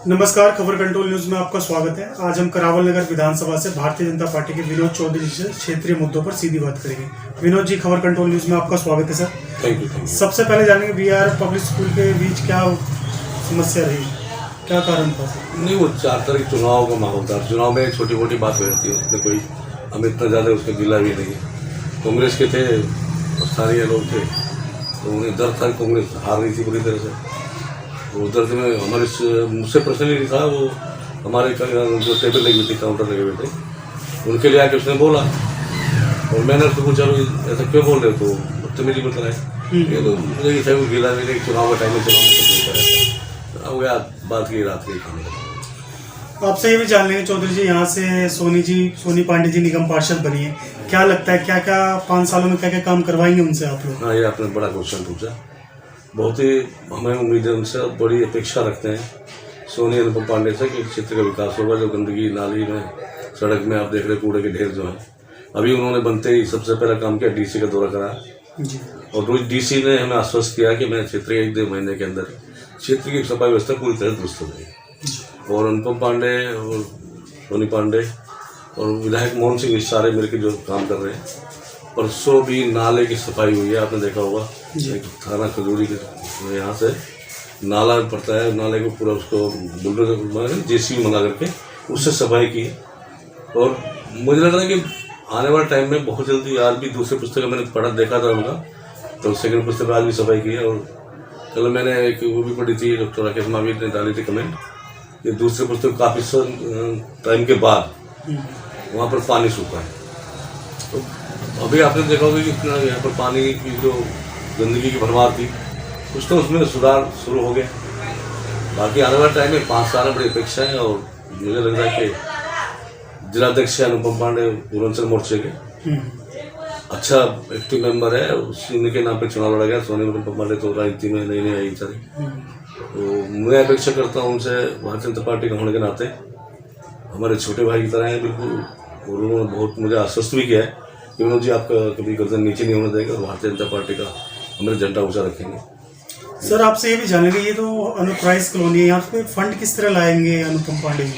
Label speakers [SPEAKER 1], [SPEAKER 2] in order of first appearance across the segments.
[SPEAKER 1] नमस्कार, खबर control news में आपका स्वागत है। आज हम करावल नगर विधानसभा से भारतीय जनता पार्टी के विनोद चौधरी से क्षेत्रीय मुद्दों पर सीधी बात करेंगे। विनोद जी, खबर कंट्रोल न्यूज में आपका स्वागत है सर।
[SPEAKER 2] Thank you.
[SPEAKER 1] सबसे पहले जानेंगे बीआर पब्लिक स्कूल के बीच क्या समस्या रही, क्या कारण था?
[SPEAKER 2] नहीं, वो 4 तारीख चुनाव का माहौल था। चुनाव में छोटी मोटी बात हो जाती है, उसमें कोई हम इतना ज़्यादा उसका गिला भी नहीं है। कांग्रेस के थे, स्थानीय लोग थे, तो उन्हें डर था कांग्रेस हार रही थी पूरी तरह से। वो दर्द में हमारे मुझसे पर्सनली नहीं था, वो हमारे जो टेबल लगी हुई थी, काउंटर लगे हुए थे, उनके लिए आके उसने बोला और मैंने उसको पूछा ऐसा क्यों बोल रहे हो, तो बदतमीजी मत कराए। ये तो मुझे ये था वो गिला भी नहीं, चुनाव का टाइम में चुनाव हो गया, बात की रात की खाने।
[SPEAKER 1] आपसे ये भी जान लेंगे चौधरी जी, यहाँ से सोनी पांडे जी निगम पार्षद बनी है, क्या लगता है क्या क्या 5 सालों में क्या क्या काम करवाएंगे उनसे आप लोग?
[SPEAKER 2] हाँ, ये आपने बड़ा क्वेश्चन पूछा। बहुत ही हमें उम्मीद है उनसे, बड़ी अपेक्षा रखते हैं सोनी अनुपम पांडे से कि क्षेत्र का विकास होगा। जो गंदगी नाली में, सड़क में आप देख रहे कूड़े के ढेर जो हैं, अभी उन्होंने बनते ही सबसे पहला काम किया, डीसी का दौरा कराया
[SPEAKER 1] जी। और
[SPEAKER 2] रोज डीसी ने हमें आश्वस्त किया कि मैं क्षेत्र के 1-2 महीने के अंदर क्षेत्र की सफाई व्यवस्था पूरी तरह दुरुस्त हो जाएगी। और अनुपम पांडे और सोनी पांडे और विधायक मोहन सिंह सारे मिलकर जो काम कर रहे हैं, परसों भी नाले की सफाई हुई है, आपने देखा होगा। थाना खजूरी के यहाँ से नाला पड़ता है, नाले को पूरा उसको बुलडोजर जेसीबी मंगा करके उससे सफाई की। और मुझे लग रहा है कि आने वाले टाइम में बहुत जल्दी, आज भी दूसरे पुस्तक मैंने पढ़ा देखा था उनका, तो सेकंड पुस्तक आज भी सफाई की है। और कल मैंने एक वो भी पढ़ी थी, डॉक्टर राकेश महावीर ने डाली थी कमेंट कि दूसरे पुस्तक काफ़ी टाइम के बाद वहाँ पर पानी सूखा है। तो अभी आपने देखा होगा कि इतना यहाँ पर पानी की जो गंदगी की भरमार थी, कुछ तो उसमें सुधार शुरू हो गया। बाकी आने वाले टाइम में 5 साल बड़ी अपेक्षा है। और मुझे लग रहा है कि जिलाध्यक्ष अनुपम पांडे पूर्वांचल मोर्चे के अच्छा एक्टिव मेंबर है, उसी के नाम पे चुनाव लड़ा गया। सोनी अनुपम पांडे तो राजनीति में नहीं आई सारी, तो मैं अपेक्षा करता हूँ उनसे, भारतीय जनता पार्टी का होने के नाते हमारे छोटे भाई की तरह हैं बिल्कुल। और उन्होंने बहुत मुझे आश्वस्त भी किया है कि विनोद जी आपका कभी गर्दन नीचे नहीं होने देंगे और भारतीय जनता पार्टी का हमारे झंडा ऊंचा रखेंगे।
[SPEAKER 1] सर, आपसे ये भी जानेंगे, ये तो अनऑथराइज कॉलोनी है, यहाँ पे फंड किस तरह लाएंगे अनुपम पांडे जी?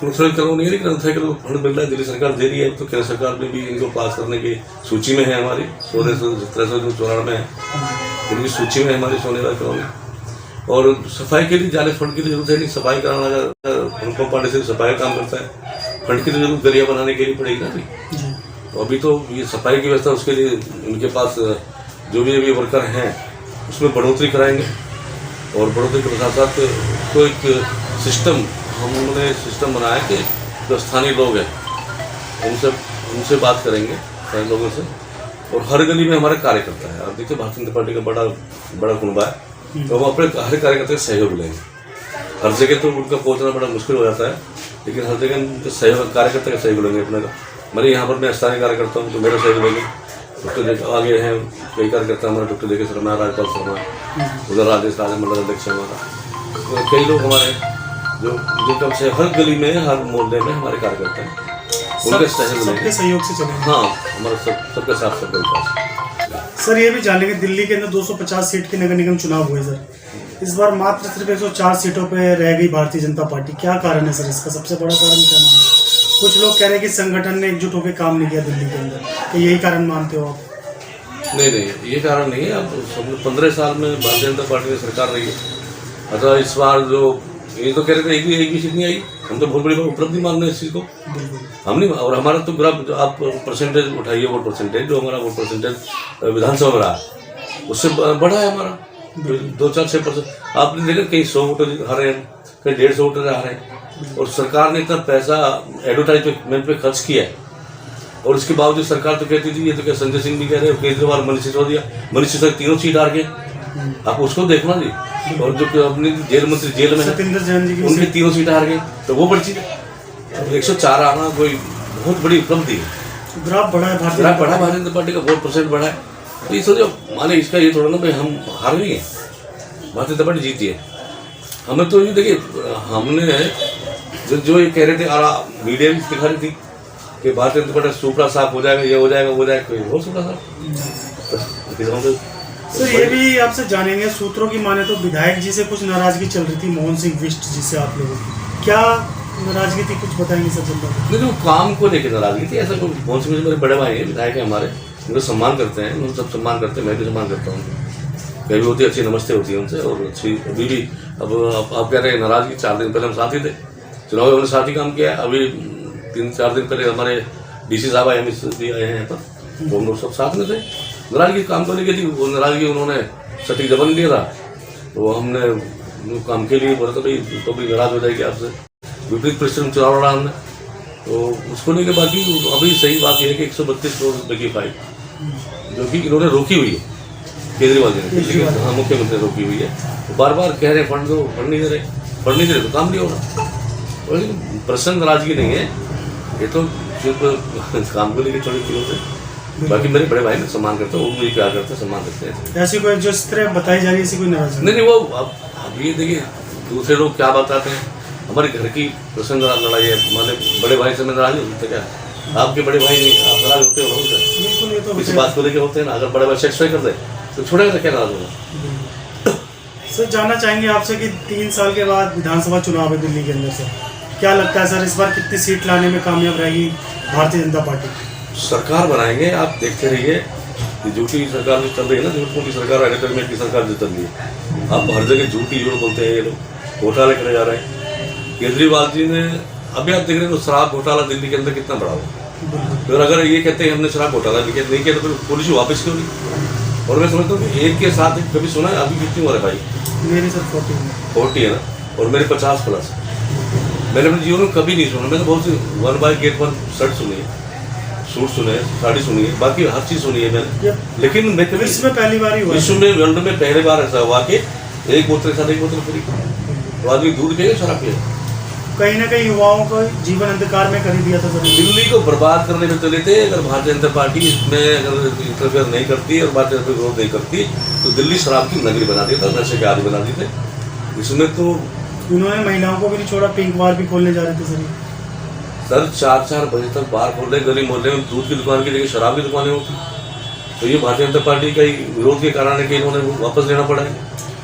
[SPEAKER 2] अनऑथराइज कॉलोनी है, लेकिन अनऑथराइज फंड मिल रहा है, दिल्ली सरकार दे रही है। तो केंद्र सरकार ने भी इनको पास करने की सूची में है, हमारी 16,1794 में है, इनकी सूची में हमारी सोने वाली कॉलोनी। और सफाई के लिए जाने फंड की तो जरूरत है नहीं, सफाई कराना अगर अनुपम पांडे से सफाई काम करता है, फंड की तो जरूरत गलियाँ बनाने के लिए पड़ेगी ना अभी। तो अभी तो ये सफाई की व्यवस्था, उसके लिए उनके पास जो भी अभी वर्कर हैं उसमें बढ़ोतरी कराएंगे। और बढ़ोतरी के साथ साथ तो एक सिस्टम, हमने सिस्टम बनाया कि जो स्थानीय लोग हैं उनसे बात करेंगे, स्थानीय लोगों से। और हर गली में हमारे कार्यकर्ता है, आप देखिए भारतीय जनता पार्टी का बड़ा कुनबा है, तो हम अपने हर कार्यकर्ता का सहयोग लेंगे। हर जगह तो उनका पहुंचना बड़ा मुश्किल हो जाता है, लेकिन हर जगह उनके सहयोग, कार्यकर्ता का सहयोग लेंगे अपने का। मेरे यहाँ पर मैं स्थानीय कार्यकर्ता हूँ तो मेरा सहयोग लेंगे। डॉक्टर आगे हैं कई कार्यकर्ता हमारे, डॉक्टर देखे शर्मा, राजपाल शर्मा, उधर राजेश राज मंडल अध्यक्ष हमारा, तो कई लोग हमारे जो कम से हर गली में, हर मोहल्ले में हमारे कार्यकर्ता हैं, उनके
[SPEAKER 1] सबके सहयोग से चलेंगे।
[SPEAKER 2] हाँ, हमारा सबके साथ सबका विकास।
[SPEAKER 1] सर, ये भी जानेंगे, दिल्ली के अंदर 250 सीट के नगर निगम चुनाव हुए सर, इस बार मात्र सिर्फ 104 सीटों पे रह गई भारतीय जनता पार्टी, क्या कारण है सर इसका? सबसे बड़ा कारण क्या मानते हैं? कुछ लोग कह रहे हैं कि संगठन ने एकजुट होकर काम नहीं किया दिल्ली के अंदर, तो यही कारण मानते हो आप?
[SPEAKER 2] नहीं, ये कारण नहीं है। अब 15 साल में भारतीय जनता पार्टी की सरकार रही है, अतः इस बार जो ये तो कह रहे थे एक भी सीट नहीं आई, हम तो बहुत बड़ी उपलब्धि मान रहे हैं इस चीज़ को। हम नहीं, और हमारा तो ग्राफ जो आप परसेंटेज उठाइए, वोट परसेंटेज जो हमारा वोट परसेंटेज विधानसभा में रहा उससे बढ़ा है हमारा 2-4-6%। आपने देखा कहीं 100 वोटर हारे हैं, कहीं 150 वोटर हारे हैं। और सरकार ने इतना पैसा एडवर्टाइजमेंट पे खर्च किया है, और इसके बावजूद सरकार तो कहती थी, ये तो क्या संजय सिंह भी कह रहे हैं, केजरीवाल, मनीष सिसोदिया, मनीष सिसोदिया 3 सीट हार गए, आप उसको देखना जी। और जो अपनी जेल मंत्री जेल में
[SPEAKER 1] सत्येंद्र जैन जी की
[SPEAKER 2] उनकी 3 सीट हार गई, तो वो बड़ी चीज है। 104 आना कोई बहुत बड़ी उपलब्धि है।
[SPEAKER 1] ग्राफ बढ़ा है, भारतीय
[SPEAKER 2] जनता पार्टी का वोट परसेंट बढ़ा है। तो ये सोचो, माने इसका ये थोड़ा ना भाई हम हार नहीं है, भारतीय जनता पार्टी जीती है। हमें तो ये देखिए, हमने जो ये कह रहे थे, मीडिया भी दिखा रही थी कि भारतीय जनता पार्टी सुपड़ा साफ हो जाएगा, ये हो जाएगा, वो जाएगा, कोई हो सुपड़ा साफ
[SPEAKER 1] सर ये भी आपसे जानेंगे, सूत्रों की माने तो विधायक जी से कुछ नाराजगी चल रही थी, मोहन सिंह बिष्ट जी से आप लोगों की, क्या नाराजगी थी, कुछ बताएंगे सर जनता को?
[SPEAKER 2] नहीं, वो काम को लेकर नाराजगी थी। ऐसा कोई मोहन सिंह मेरे बड़े भाई हैं, विधायक हैं हमारे, उनको सम्मान करते हैं, उनको सब सम्मान करते हैं, मैं भी सम्मान करता हूँ उनको। कभी होती है अच्छी नमस्ते होती है उनसे, और अच्छी अभी भी। अब आप कह रहे हैं नाराजगी, 4 दिन पहले हम साथ ही थे, चुनाव में हमने साथ ही काम किया। अभी 3-4 दिन पहले हमारे DC साहब आए, भी आए हैं यहाँ पर, तो हम लोग सब साथ में थे। नाराजगी काम को लेकर थी, वो नाराजगी उन्होंने सटीक जबन लिया था, तो हमने काम के लिए बोला था भाई तो भी नाराज हो जाएगी आपसे, विपरीत परिस्थिति में चुनाव लड़ा हमने, तो उसको लेकर। बाकी अभी सही बात यह है कि 132 करोड़ रुपये की फाइल जो कि इन्होंने रोकी हुई है केजरीवाल जी ने, लेकिन हाँ मुख्यमंत्री ने रोकी हुई है। तो बार बार कह रहे हैं फंड दो, फंड नहीं दे रहे तो काम नहीं होगा। और पर्सनल नाराजगी नहीं है ये, तो सिर्फ काम को लेकर थोड़ी चीज़ों से। बाकी मेरे बड़े भाई ने सम्मान करते हैं, वो मुझे प्यार करते हैं, सम्मान करते हैं।
[SPEAKER 1] ऐसी कोई जो इस तरह बताई जा रही है, ऐसी कोई नाराजगी
[SPEAKER 2] नहीं, वो अब ये देखिए दूसरे लोग क्या बताते हैं, हमारे घर की पर्सनल लड़ाई है, हमारे बड़े भाई से मैं नाराज नहीं होते क्या? आपके बड़े भाई नहीं, आप नाराज होते हो सर?
[SPEAKER 1] बिल्कुल, ये तो
[SPEAKER 2] किसी बात को लेकर होते हैं ना। अगर बड़े भाई सेटिस्फाई कर दे तो छोड़ेगा तो क्या नाराज होगा?
[SPEAKER 1] सर जानना चाहेंगे आपसे कि 3 साल के बाद विधानसभा चुनाव है दिल्ली के अंदर, सर क्या लगता है सर इस बार कितनी सीट लाने में कामयाब रहेगी भारतीय जनता पार्टी?
[SPEAKER 2] सरकार बनाएंगे, आप देखते रहिए। ये झूठी सरकार जो चल रही है ना, झूठ की सरकार, एंटरटेनमेंट की सरकार जो चल रही है, आप हर जगह झूठी झूठ बोलते हैं, ये लोग घोटाले करे जा रहे हैं। केजरीवाल जी ने अभी आप देख रहे हैं तो शराब घोटाला दिल्ली के अंदर कितना बड़ा हुआ। फिर अगर ये कहते हैं हमने शराब घोटाला नहीं किया तो फिर पुलिस वापस क्यों नहीं? और मैं समझता हूँ कि एक के साथ कभी सुना है? अभी कितनी उम्र है भाई?
[SPEAKER 1] मेरी सर 40
[SPEAKER 2] है ना, और मेरे 50+। मैंने अपने जीवन में कभी नहीं सुना। मैंने बहुत सी 1 बाय गेट 1 शर्ट सुनी है, सूट सुने हैं, साड़ी सुनी है, बाकी हर चीज़ सुनी है मैंने, लेकिन मैं कभी
[SPEAKER 1] इसमें पहली बार ही हुआ,
[SPEAKER 2] विश्व में वर्ल्ड में पहली बार ऐसा हुआ कि एक बोतल के साथ एक बोतल फ्री, तो आदमी दूध पिएगा शराब पिएगा।
[SPEAKER 1] कहीं ना कहीं युवाओं को जीवन अंधकार में कर दिया था सर।
[SPEAKER 2] दिल्ली को बर्बाद करने में चले थे। अगर भारतीय जनता पार्टी इसमें अगर इंटरफेयर नहीं करती और भारतीय जनता विरोध नहीं करती तो दिल्ली शराब की नगरी बना देता, नशे के आदि बना देते। इसमें तो
[SPEAKER 1] उन्होंने महिलाओं को भी नहीं छोड़ा, पिंक बार भी खोलने जा रहे थे सर।
[SPEAKER 2] 4-4 बजे तक बार खोल रहे, गली मोहल्ले में दूध की दुकान की जगह शराब की दुकानें होती। तो ये भारतीय जनता पार्टी का विरोध के कारण है कि इन्होंने वापस लेना पड़ा है,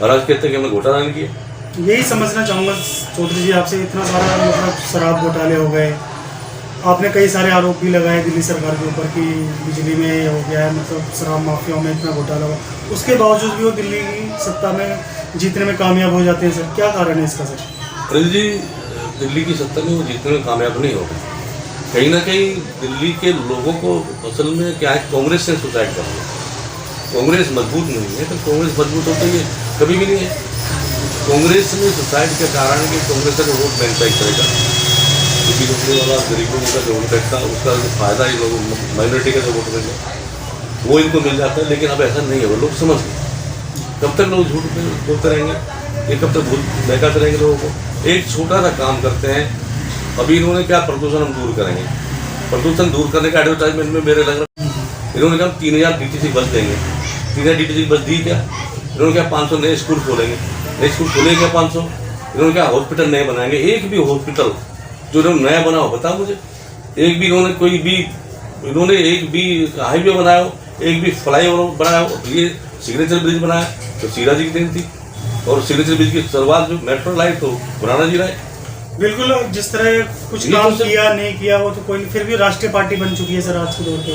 [SPEAKER 2] और आज कहते हैं कि हमने घोटाला नहीं किया।
[SPEAKER 1] यही समझना चाहूँगा चौधरी जी आपसे, इतना सारा मतलब शराब घोटाले हो गए, आपने कई सारे आरोप भी लगाए दिल्ली सरकार के ऊपर कि बिजली में हो गया है, मतलब शराब माफियाओं में इतना घोटाला हुआ, उसके बावजूद भी वो दिल्ली की सत्ता में जीतने में कामयाब हो जाते हैं सर, क्या कारण है इसका सर?
[SPEAKER 2] अनिल जी, दिल्ली की सत्ता में वो जीतने में कामयाब नहीं होगा। कहीं ना कहीं दिल्ली के लोगों को असल में क्या है, कांग्रेस से सुसाइड कर रहा है। कांग्रेस मजबूत नहीं है, तो कांग्रेस मजबूत होता है कभी भी नहीं है। कांग्रेस में सुसाइड के कारण कि कांग्रेस का वोट मैन्युफैक्चर करेगा, क्योंकि रोकने वाला गरीबों का जो वोट रखता है उसका फायदा ही लोग माइनॉरिटी का जो वोट रहेगा वो इनको मिल जाता है। लेकिन अब ऐसा नहीं है, वो लोग समझ गए। कब तक लोग झूठ बोलते रहेंगे, ये कब तक बहकाते रहेंगे लोगों को? एक छोटा सा काम करते हैं। अभी इन्होंने क्या, प्रदूषण हम दूर करेंगे, प्रदूषण दूर करने का एडवर्टाइजमेंट में मेरे लग रहा है इन्होंने कहा 3000 DTC बस देंगे। 3000 DTC बस दी क्या? इन्होंने क्या 500 नए स्कूल खोलेंगे, नए स्कूल खोलेंगे क्या 500? इन्होंने क्या हॉस्पिटल नए बनाएंगे? एक भी हॉस्पिटल जो इन्होंने नया बना हो बताओ मुझे। एक भी इन्होंने कोई भी इन्होंने एक भी हाईवे बनाया हो, एक भी फ्लाईओवर बनाया हो? ये सिग्नेचर ब्रिज बनाया तो सीरा जी की देन थी, और सिग्नेचर ब्रिज की शुरुआत जो मेट्रो लाइट तो पुराना जी रहा है।
[SPEAKER 1] बिल्कुल, जिस तरह कुछ काम किया नहीं किया वो तो कोई नहीं, फिर भी राष्ट्रीय पार्टी बन चुकी है सर आज के दौर पे।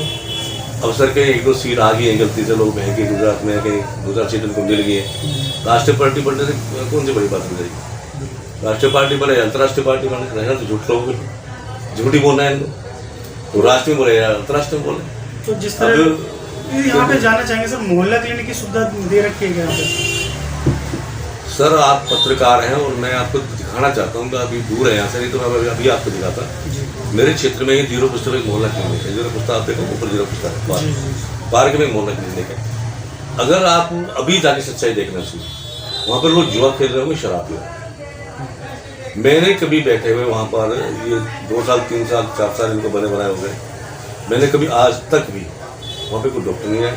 [SPEAKER 2] अब सर कहीं 1-2 सीट आ गई है गलती से, लोग कहें कि गुजरात में कहीं 2-4 सीट उनको मिल गई है। राष्ट्रीय पार्टी बनने से कौन सी बड़ी बात हो जाएगी? राष्ट्रीय पार्टी बने, अंतर्राष्ट्रीय पार्टी बने, रहना तो झूठ लोग झूठी बोलना है इनको, तो राष्ट्रीय में बोले या अंतर्राष्ट्रीय में बोले।
[SPEAKER 1] तो जिस तरह यहाँ पे जाना चाहेंगे सर, मोहल्ला क्लिनिक की सुविधा दे रखी है क्या यहाँ पे?
[SPEAKER 2] सर आप पत्रकार हैं और मैं आपको दिखाना चाहता हूँ, अभी दूर है यहाँ से, नहीं तो मैं अभी आपको दिखाता। मेरे क्षेत्र में ही 0 पुस्तक एक मोहल्ला क्लिनिक है। 0 पुस्तक आप देखो, ऊपर 0 पुस्तक है, पार्क में मोहल्ला क्लिनिक है। अगर आप अभी जाके सच्चाई देखना चाहिए, वहाँ पर लोग जुआ खेल रहे होंगे, शराब पी रहे। मैंने कभी बैठे हुए वहाँ पर, ये 2 साल 3 साल 4 साल इनको बने बनाए हो गए, मैंने कभी आज तक भी वहाँ पे कोई डॉक्टर नहीं है,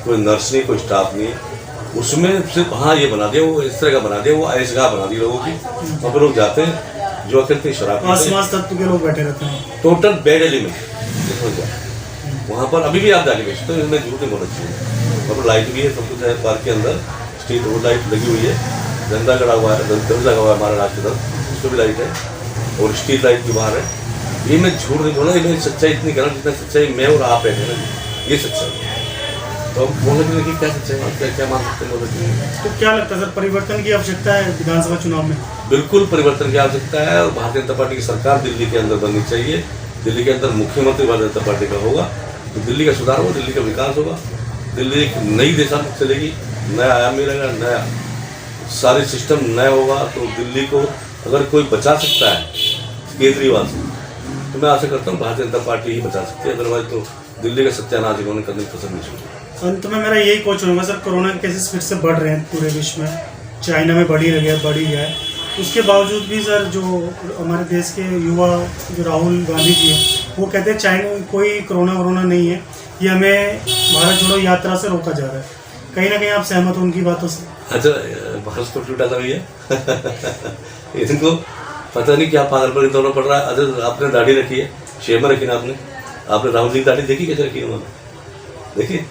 [SPEAKER 2] कोई नर्स नहीं, कोई स्टाफ नहीं है। उसमें सिर्फ हाँ ये बना दिया, वो इस तरह का बना दिया, वो ऐशगाह बना दी लोगों की। वहाँ पर लोग जाते हैं, जुआ खेलते हैं, शराब पीते हैं,
[SPEAKER 1] तत्व के लोग बैठे रहते हैं,
[SPEAKER 2] टोटल बैड एलिमेंट वहाँ पर। अभी भी आप जाके बेचते हो, इसमें झूठ नहीं बोलना चाहिए। वहाँ पर लाइट भी है, सब कुछ है पार्क के अंदर, स्ट्रीट रोड लाइट लगी हुई है, झंडा गड़ा हुआ है, ध्वज लगा हुआ है हमारा राष्ट्र ध्वज, उसको भी लाइट है, और स्ट्रीट लाइट भी बाहर है। ये मैं झूठ नहीं बोला, ये मैं सच्चाई इतनी करा जितना सच्चाई मैं और आप है ना, ये सच्चाई है। तो अब बोलने के लिए क्या सच्चाई, क्या मान सकते हैं?
[SPEAKER 1] तो क्या लगता है सर, परिवर्तन की आवश्यकता है विधानसभा चुनाव में?
[SPEAKER 2] बिल्कुल परिवर्तन की आवश्यकता है, और भारतीय जनता पार्टी की सरकार दिल्ली के अंदर बननी चाहिए। दिल्ली के अंदर मुख्यमंत्री भारतीय जनता पार्टी का होगा तो दिल्ली का सुधार होगा, दिल्ली का विकास होगा, दिल्ली एक नई दिशा में चलेगी, नया आयाम मिलेगा, नया सारे सिस्टम नया होगा। तो दिल्ली को अगर कोई बचा सकता है केजरीवाल से, तो मैं आशा करता हूँ भारतीय जनता पार्टी ही बचा सकती है, अदरवाइज तो दिल्ली का सत्यानाश इन्होंने करने की पसंद नहीं छोड़ी।
[SPEAKER 1] अंत में मेरा यही क्वेश्चन होगा सर, कोरोना के केसेस फिर से बढ़ रहे हैं पूरे विश्व में, चाइना में बढ़ ही है, उसके बावजूद भी सर जो हमारे देश के युवा जो राहुल गांधी जी हैं वो कहते हैं चाइना कोई कोरोना नहीं है, ये हमें भारत जोड़ो यात्रा से रोका जा रहा है। कहीं ना कहीं आप सहमत हो उनकी बातों से?
[SPEAKER 2] अच्छा, भारत को टूटा था भैया इनको पता नहीं क्या पागल पर दोनों पड़ रहा है। अच्छा, आपने दाढ़ी रखी है, शेव में रखी ना आपने राहुल जी की दाढ़ी देखी कैसे रखी है उन्होंने? देखिए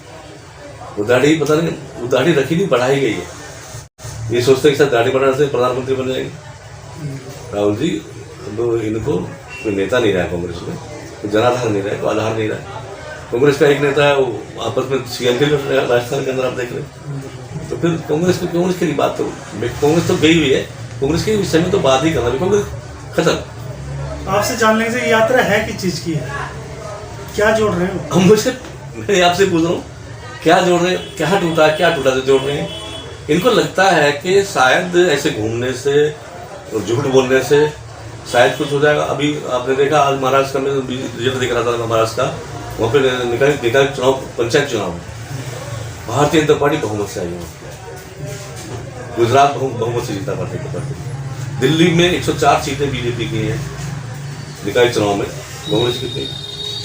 [SPEAKER 2] वो दाढ़ी, पता नहीं वो दाढ़ी रखी नहीं, बढ़ाई गई है। ये सोचते हैं कि सर दाढ़ी बढ़ाने से प्रधानमंत्री बन जाएंगे। राहुल जी तो इनको कोई नेता नहीं रहा है कांग्रेस में, कोई जनाधार नहीं रहा है, कोई आधार नहीं रहा है। कांग्रेस का एक नेता है, वो आपस में सीएम के लिए राजस्थान के अंदर आप देख रहे हैं, तो फिर कांग्रेस की बात तो कांग्रेस तो गई हुई है, कांग्रेस के विषय में तो बात ही करना, कांग्रेस खत्म।
[SPEAKER 1] आपसे जानने से यात्रा है किस चीज़ की है, क्या जोड़ रहे हो?
[SPEAKER 2] हम मुझसे, मैं आपसे पूछ रहा हूँ क्या जोड़ रहे हैं, क्या टूटा से जोड़ रहे हैं? इनको लगता है कि शायद ऐसे घूमने से और झूठ बोलने से शायद कुछ हो जाएगा। अभी आपने देखा आज महाराष्ट्र में रिजल्ट दिख रहा था महाराष्ट्र का, वहाँ पे निकाय चुनाव, पंचायत चुनाव में भारतीय जनता पार्टी बहुमत से आई है। गुजरात बहुमत से जीता भारतीय जनता पार्टी। दिल्ली में 104 सीटें बीजेपी की हैं निकाय चुनाव में, कांग्रेस कितनी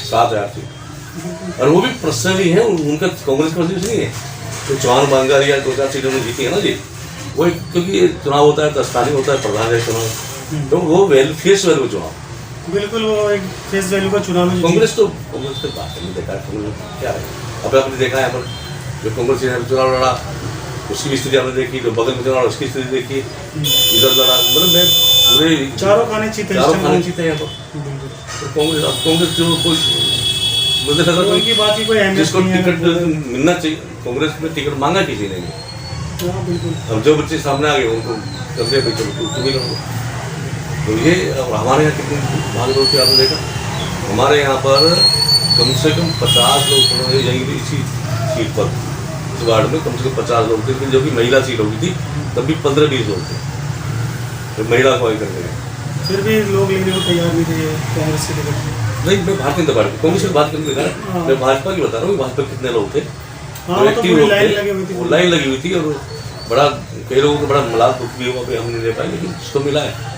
[SPEAKER 2] 7,000 सीट, और वो भी पर्सनली है, उनका कांग्रेस का वजह नहीं है। तो चौहान बांगारी या 2-4 सीटें में जीती है ना जी, वो क्योंकि ये चुनाव होता है तो स्थानीय होता है, प्रधान है चुनाव, तो वो फेस वैल्यू चुनाव,
[SPEAKER 1] बिल्कुल वो एक फेस वैल्यू का चुनाव है।
[SPEAKER 2] कांग्रेस तो कांग्रेस के बात नहीं देखा है, क्या है अब आपने देखा है, पर जो कांग्रेस ने चुनाव लड़ा उसकी स्थिति आपने देखी, जो बगल में चुनाव उसकी स्थिति देखी, इधर लड़ा, मतलब मैं पूरे
[SPEAKER 1] चारों खाने जीते हैं
[SPEAKER 2] यहाँ पर। तो कांग्रेस जो कोई मुझे लगा
[SPEAKER 1] उनकी बात ही कोई अहमियत
[SPEAKER 2] जिसको
[SPEAKER 1] नहीं है।
[SPEAKER 2] टिकट मिलना चाहिए, कांग्रेस में टिकट मांगा किसी ने नहीं।
[SPEAKER 1] हाँ, बिल्कुल।
[SPEAKER 2] अब जो बच्चे सामने आ गए उनको करते हैं तुम ही करो। तो ये हमारे यहाँ कितने भाग दौड़ के आपने देखा, हमारे यहाँ पर कम से कम 50 लोग यहीं इसी सीट पर, इस वार्ड में कम से कम 50 लोग थे, लेकिन जो कि महिला सीट होगी थी तब भी 15-20 लोग थे, तो महिला को करते हैं।
[SPEAKER 1] फिर भी लोग लेने को तैयार नहीं थे कांग्रेस के टिकट।
[SPEAKER 2] नहीं, मैं भारतीय जनता पार्टी कांग्रेस की बात करने लगा, मैं भाजपा की बता रहा हूँ। भाजपा कितने लोग थे, लाइन लगी हुई थी, और बड़ा कई लोगों को बड़ा मलाल दुख भी हुआ, हम नहीं ले पाए, लेकिन उसको मिला है।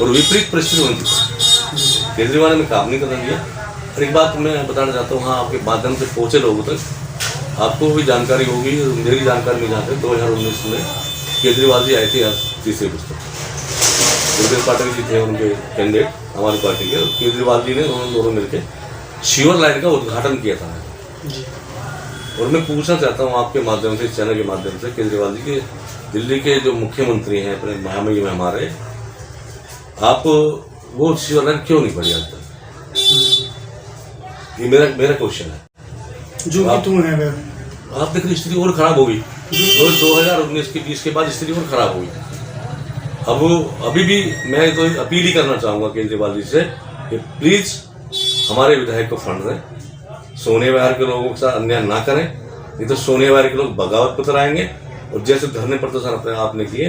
[SPEAKER 2] और विपरीत परिस्थिति बन चुकी, केजरीवाल ने काम नहीं करने दिया। और एक बात मैं बताना चाहता हूँ, हाँ आपके माध्यम से पहुँचे लोगों तक, आपको भी जानकारी होगी, मेरी जानकारी में जाते 2019 में केजरीवाल जी आए थे यहाँ तीसरे पुस्तक, कांग्रेस पार्टी के थे उनके कैंडिडेट हमारी पार्टी के, केजरीवाल जी ने उन्होंने दोनों मिलकर शिवर लाइन का उद्घाटन किया था। और मैं पूछना चाहता हूँ आपके माध्यम से, इस चैनल के माध्यम से, केजरीवाल जी के दिल्ली के जो मुख्यमंत्री हैं अपने महामहिम में हमारे, आप वो शिवर लाइन क्यों नहीं पड़ी आज तक? ये मेरा क्वेश्चन है।
[SPEAKER 1] जो कि तुम है
[SPEAKER 2] आप देख रहे स्थिति और खराब होगी, 2019 के 20 के बाद स्थिति और खराब होगी। अब अभी भी मैं तो अपील ही करना चाहूँगा केजरीवाल जी से कि प्लीज़ हमारे विधायक को फंड दें, सोने विहार के लोगों के साथ अन्याय ना करें, नहीं तो सोने विहार के लोग बगावत पर आएंगे। और जैसे धरने प्रदर्शन अपने आपने किए,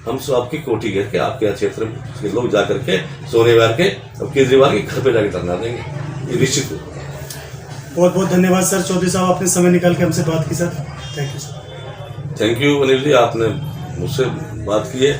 [SPEAKER 2] हम सब आपकी कोठी घेर के आपके क्षेत्र के लोग जा करके सोने विहार के अब केजरीवाल के घर पे जाके धरना देंगे, ये निश्चित हो।
[SPEAKER 1] बहुत बहुत धन्यवाद सर, चौधरी साहब आपने समय निकाल के हमसे बात की sir, thank you sir.
[SPEAKER 2] Thank you Anil ji, आपने मुझसे बात की है।